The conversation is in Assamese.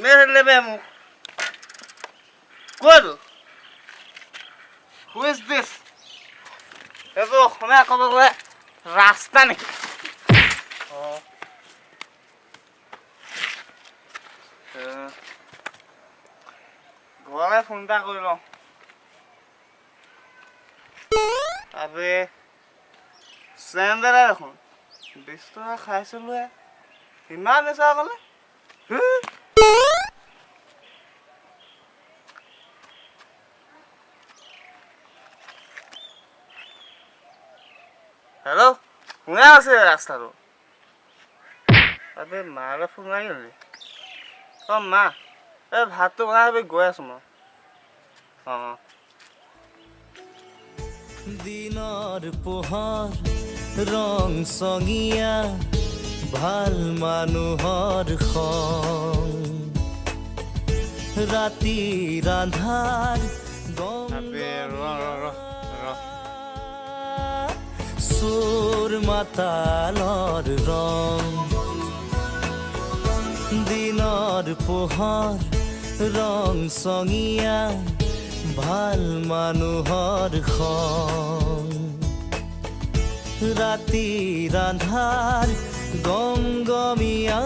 মেরে নেবে মুখ কর হু ইজ দিস এতো সময় কব বলে রাস্তা নেকি ঘরে ফোনটা কৰি লওঁ আবে চেণ্ডেলে দেখোন 20 টকা খাইছিলোঁ ইমান বেচা ক'লে হেল্ল' কোনে আছে ৰাস্তাটো আবে মালে ফোন মাৰিলি অ মা এই ভাতটো বনাই গৈ আছোঁ মই অঁ দিনৰ পোহৰ ৰং চঙীয়া ভাল মানুহৰ সং ৰাতিৰ আন্ধাৰ আবে চোৰ মাতালৰ ৰং দিনৰ পোহৰ ৰং চঙীয়া ভাল মানুহৰ সং ৰাতিৰ আন্ধাৰ গমগমীয়া